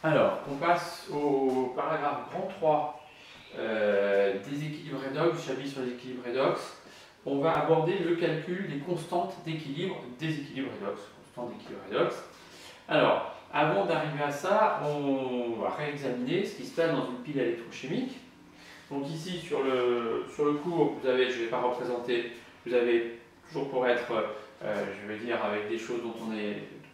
Alors, on passe au paragraphe grand 3 des équilibres redox, chapitre sur les équilibres redox. On va aborder le calcul des constantes d'équilibre des équilibres redox. Constantes d'équilibre redox. Alors, avant d'arriver à ça, on va réexaminer ce qui se passe dans une pile électrochimique. Donc ici, sur le cours, vous avez, je ne vais pas représenter, vous avez toujours pour être, je vais dire, avec des choses dont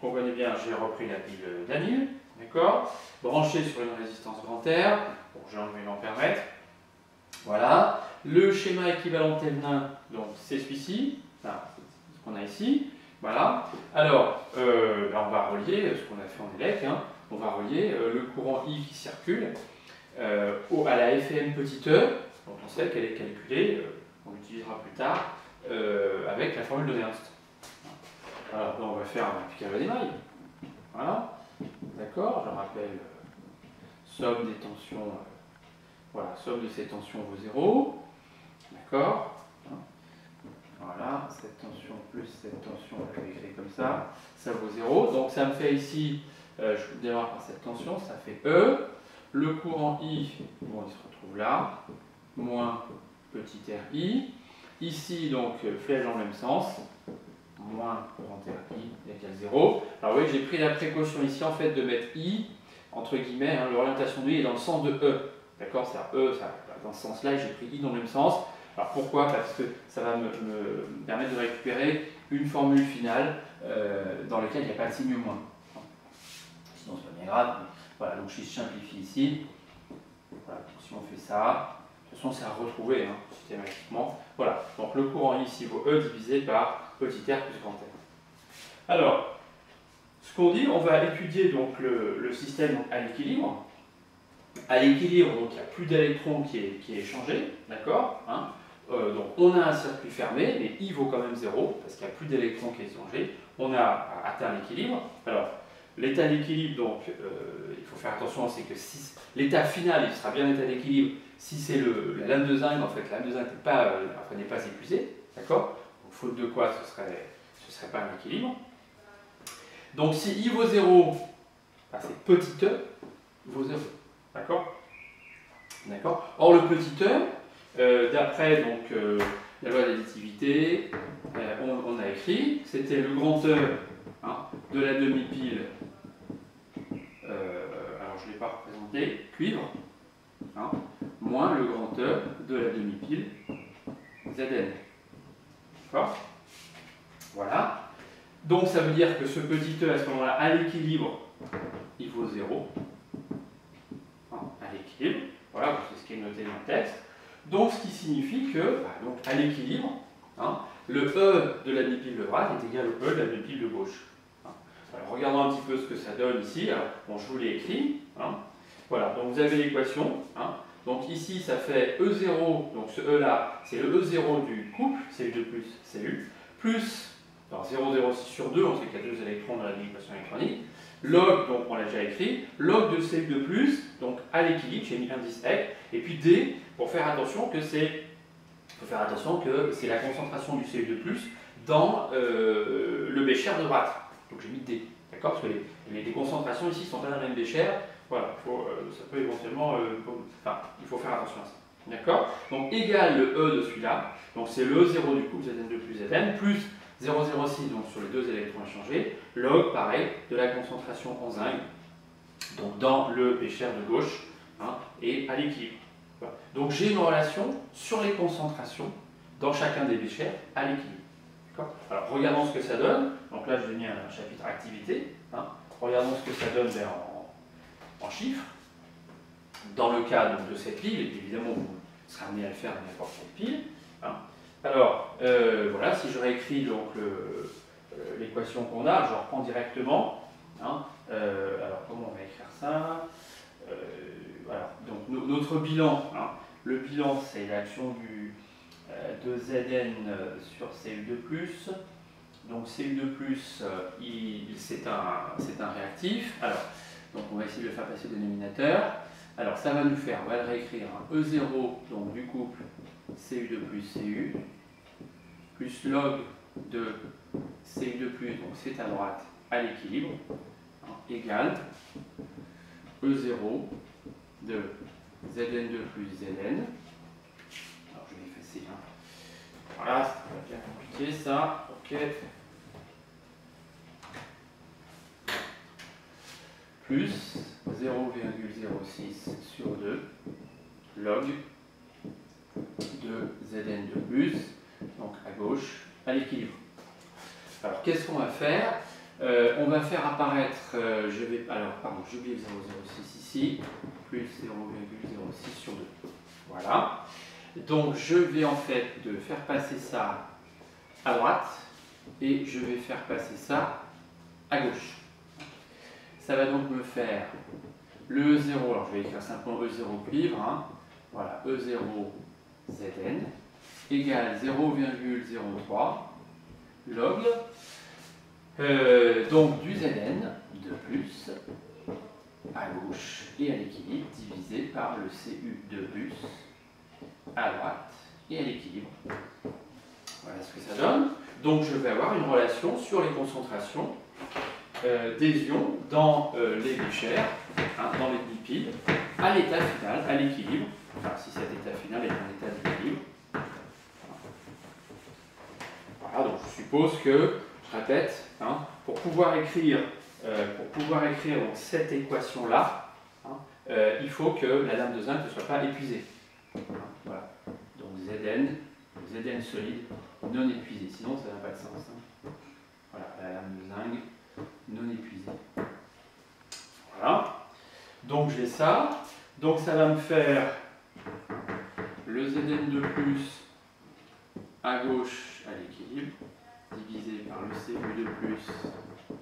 qu'on connaît bien, j'ai repris la pile d'anyle, d'accord, branchée sur une résistance grand R, bon, j'ai enlevé l'ampèremètre, voilà. Le schéma équivalent Thévenin, donc c'est celui-ci, c'est ce qu'on a ici, voilà. Alors, là, on va relier ce qu'on a fait en élec, hein, on va relier le courant I qui circule à la FM petit e, donc on sait qu'elle est calculée, on l'utilisera plus tard, avec la formule de Nernst. Alors, on va faire un picage d'émail. Voilà, d'accord, je rappelle, somme des tensions, voilà, somme de ces tensions vaut 0, d'accord. Voilà, cette tension plus cette tension, je vais écrire comme ça vaut 0. Donc ça me fait ici, je démarre par cette tension, ça fait E. Le courant I, bon, il se retrouve là, moins petit RI. Ici, donc, flèche dans le même sens, moins grand RI égale 0. Alors vous voyez que j'ai pris la précaution ici, en fait, de mettre I, entre guillemets, hein, l'orientation de I est dans le sens de E. D'accord, c'est-à-dire E, ça, dans ce sens-là, j'ai pris I dans le même sens. Alors pourquoi? Parce que ça va me permettre de récupérer une formule finale dans laquelle il n'y a pas de signe moins. Sinon, c'est pas bien grave. Voilà, donc je simplifie ici. Voilà, si on fait ça, de toute façon, c'est à retrouver hein, systématiquement. Voilà, donc le courant ici vaut E divisé par petit r plus grand R. Alors, ce qu'on dit, on va étudier donc le système à l'équilibre. À l'équilibre, donc il n'y a plus d'électrons qui est échangé, d'accord hein. Donc on a un circuit fermé, mais I vaut quand même 0, parce qu'il n'y a plus d'électrons qui est échangé. On a atteint l'équilibre. Alors, l'état d'équilibre, donc, il faut faire attention, c'est que si l'état final, il sera bien l'état d'équilibre si c'est la lame de zinc, en fait, la lame de zinc n'est pas épuisée, d'accord. Donc, faute de quoi, ce serait pas un équilibre. Donc, si I vaut 0, bah, c'est petit e vaut 0, d'accord. D'accord. Or, le petit e, d'après la loi d'additivité, on a écrit, c'était le grand E hein, de la demi-pile. Alors je ne l'ai pas représenté, cuivre, hein, moins le grand E de la demi-pile Zn. D'accord? Voilà. Donc ça veut dire que ce petit e à ce moment-là, à l'équilibre, il vaut 0. Hein, à l'équilibre. Voilà, c'est ce qui est noté dans le texte. Donc ce qui signifie que, bah, donc, à l'équilibre, hein, le E de la demi-pile de droite est égal au E de la demi-pile de gauche. Alors, regardons un petit peu ce que ça donne ici. Alors, bon, je vous l'ai écrit. Hein. Voilà, donc vous avez l'équation. Hein. Donc ici, ça fait E0, donc ce E-là, c'est le E0 du couple, Cu2 plus Cu, plus, alors 0,06 sur 2, on sait qu'il y a 2 électrons dans l'équation électronique, log, donc on l'a déjà écrit, log de Cu2 plus, donc à l'équilibre, j'ai mis indice EC, et puis D, pour faire attention que c'est la concentration du Cu2 plus dans le bécher de droite. Donc j'ai mis D, d'accord? Parce que les concentrations ici sont pas dans la même bécher. Voilà, ça peut éventuellement. Il faut faire attention à ça. D'accord? Donc égal le E de celui-là. Donc c'est le E0 du couple Zn2 plus Zn, plus 0,06 donc sur les deux électrons échangés, log pareil de la concentration en zinc, donc dans le bécher de gauche, hein, et à l'équilibre. Voilà. Donc j'ai une relation sur les concentrations dans chacun des béchers à l'équilibre. Alors regardons ce que ça donne. Donc là je vais mis un chapitre activité. Hein. Regardons ce que ça donne en chiffres. Dans le cas donc, de cette pile, évidemment vous serez amené à le faire dans n'importe quelle pile. Hein. Alors voilà, si je réécris donc l'équation qu'on a, je reprends directement. Hein. Alors comment on va écrire ça voilà. Donc notre bilan, hein. Le bilan c'est l'action de Zn sur Cu2+. Donc Cu2+, c'est un réactif. Alors, donc on va essayer de le faire passer au dénominateur. Alors ça va nous faire, on va le réécrire, hein, E0 donc du couple Cu2 plus Cu, plus log de Cu2+, donc c'est à droite à l'équilibre, hein, égale E0 de Zn2 plus Zn. Alors je vais effacer. Hein. Voilà, ça va bien compliqué ça. Ok. Plus 0,06 sur 2 log de Zn2 plus, donc à gauche, à l'équilibre. Alors qu'est-ce qu'on va faire? On va faire apparaître, j'ai oublié le 0,06 ici, plus 0,06 sur 2. Voilà. Donc je vais en fait faire passer ça à droite et je vais faire passer ça à gauche. Ça va donc me faire le E0, alors je vais écrire simplement E0 cuivre, hein. Voilà, E0 Zn égale 0,03 log donc du Zn de plus à gauche et à l'équilibre divisé par le Cu de plus à droite et à l'équilibre. Voilà ce que ça donne. Donc je vais avoir une relation sur les concentrations des ions dans les béchères, hein, dans les lipides, à l'état final, à l'équilibre. Enfin, si cet état final est un état d'équilibre. Voilà, donc je suppose que, je répète, hein, pour pouvoir écrire donc, cette équation-là, hein, il faut que la lame de zinc ne soit pas épuisée. Voilà. Donc Zn solide non épuisé, sinon ça n'a pas de sens. Hein. Voilà, la lame de zinc non épuisée. Voilà. Donc j'ai ça. Donc ça va me faire le Zn2 plus à gauche à l'équilibre, divisé par le Cu de plus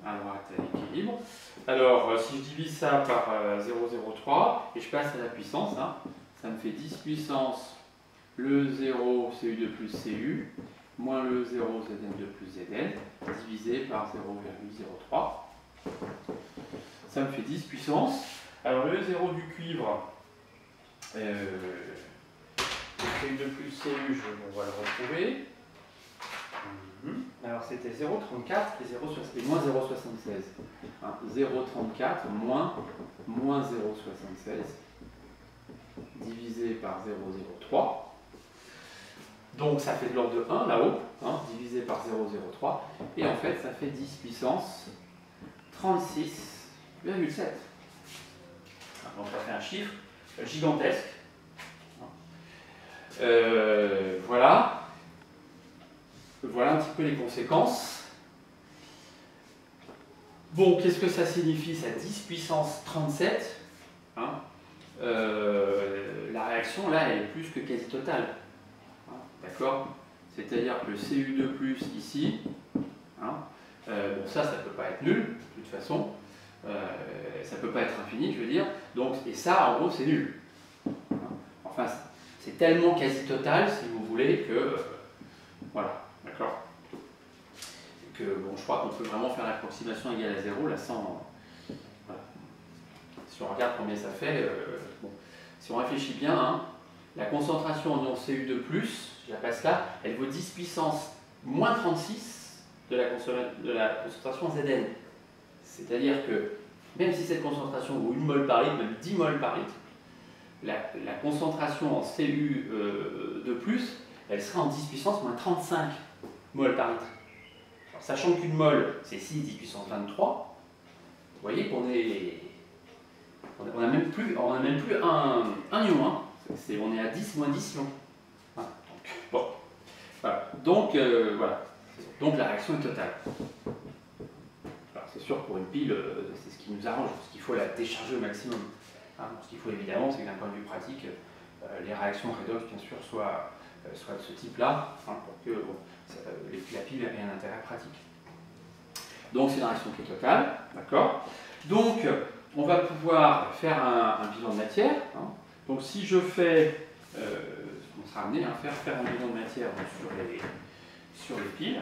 à droite à l'équilibre. Alors si je divise ça par 0,03 et je passe à la puissance, hein, ça me fait 10 puissance le 0 Cu de plus Cu moins le 0 Zn2 plus Zn divisé par 0,03. Ça me fait 10 puissance. Alors le 0 du cuivre, le Cu de plus Cu, on va le retrouver. Alors c'était 0,34 et moins 0,76. Hein, 0,34 moins 0,76 divisé par 0,03. Donc ça fait de l'ordre de 1 là-haut, hein, divisé par 0,03. Et en fait ça fait 10 puissance 36,7. Donc ça fait un chiffre gigantesque. Voilà. Voilà un petit peu les conséquences. Bon, qu'est-ce que ça signifie, ça 10 puissance 37, hein, la réaction, là, elle est plus que quasi totale. Hein, d'accord? C'est-à-dire que le Cu2 plus ici, hein, bon, ça ne peut pas être nul, de toute façon. Ça ne peut pas être infini, je veux dire. Donc, et ça, en gros, c'est nul. Hein, enfin, c'est tellement quasi total, si vous voulez, que... voilà. D'accord. Que bon, je crois qu'on peut vraiment faire l'approximation égale à 0 là sans. Voilà. Si on regarde combien ça fait, bon, si on réfléchit bien, hein, la concentration en ion Cu2+, je la passe là, elle vaut 10 puissance moins 36 de la concentration Zn. C'est-à-dire que même si cette concentration vaut 1 mol par litre, même 10 mol par litre, la concentration en Cu2+, elle sera en 10 puissance moins 35 mol par litre. Alors, sachant qu'une mol, c'est 6 10 puissance 23, vous voyez qu'on est... On n'a même plus un ion, hein. On est à 10 moins 10 ions. Hein, donc, bon. Voilà. Donc, voilà. Donc la réaction est totale. C'est sûr, pour une pile, c'est ce qui nous arrange, parce qu'il faut la décharger au maximum. Hein, ce qu'il faut évidemment, c'est que d'un point de vue pratique, les réactions redox, bien sûr, soient de ce type-là, hein, pour que bon, la pile ait un intérêt pratique. Donc c'est une réaction qui est totale, d'accord. Donc on va pouvoir faire un bilan de matière. Hein. Donc si je fais, on sera amené à faire un bilan de matière sur les piles.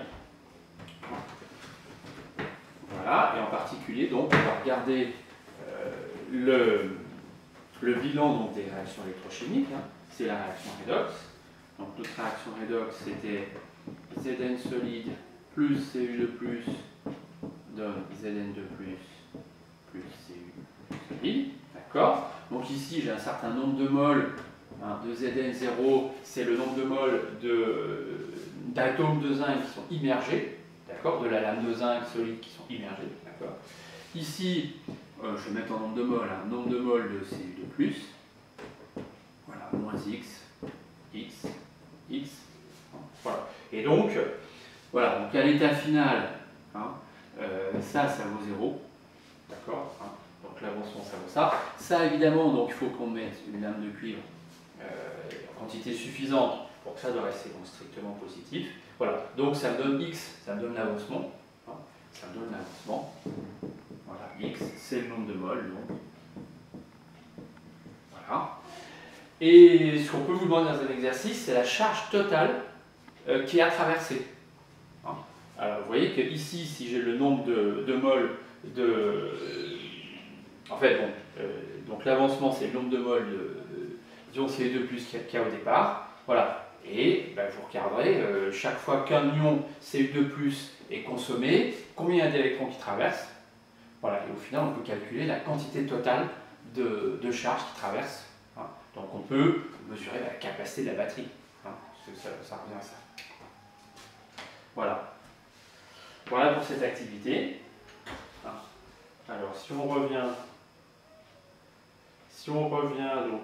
Voilà, et en particulier, donc, on va regarder le bilan donc, des réactions électrochimiques. Hein. C'est la réaction redox. Donc notre réaction redox, c'était Zn solide plus Cu de plus donne Zn de plus Cu solide. D'accord. Donc ici, j'ai un certain nombre de moles de Zn0, c'est le nombre de moles d'atomes de zinc qui sont immergés, d'accord, de la lame de zinc solide qui sont immergés, d'accord. Ici, je vais mettre en nombre de moles, nombre de moles de Cu2+, voilà, moins x, x, voilà. Et donc, voilà, donc à l'état final, ça vaut 0, d'accord, donc l'avancement, ça vaut ça. Ça, évidemment, donc il faut qu'on mette une lame de cuivre en quantité suffisante pour que ça doit rester donc, strictement positif. Voilà, donc ça me donne x, ça me donne l'avancement. Ça me donne l'avancement. Voilà, x, c'est le nombre de moles, donc. Voilà. Et ce qu'on peut vous demander dans un exercice, c'est la charge totale qui est à traverser. Alors, vous voyez que ici, si j'ai le nombre de moles de... En fait, bon, donc l'avancement, c'est le nombre de moles d'ion Cu2+ qu'il y a au départ. Voilà. Et ben, vous regarderez, chaque fois qu'un ion Cu2+ est consommé, combien il y a d'électrons qui traversent. Voilà. Et au final, on peut calculer la quantité totale de charge qui traverse. Donc on peut mesurer la capacité de la batterie. Parce que ça revient à ça. Voilà. Voilà pour cette activité. Alors si on revient donc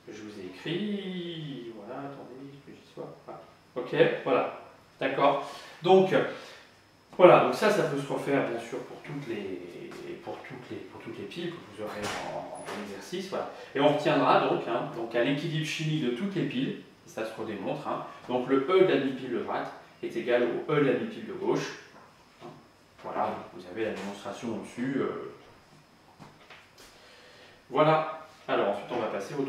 ce que je vous ai écrit, voilà, attendez que j'y sois. Ok, voilà, d'accord. Donc voilà, donc ça peut se refaire bien sûr pour toutes les piles que vous aurez en exercice, voilà. Et on retiendra donc à l'équilibre chimique de toutes les piles, ça se redémontre. Donc le E de la demi-pile de droite est égal au E de la demi-pile de gauche. Voilà, vous avez la démonstration au-dessus. Voilà. Alors ensuite on va passer au 3-2.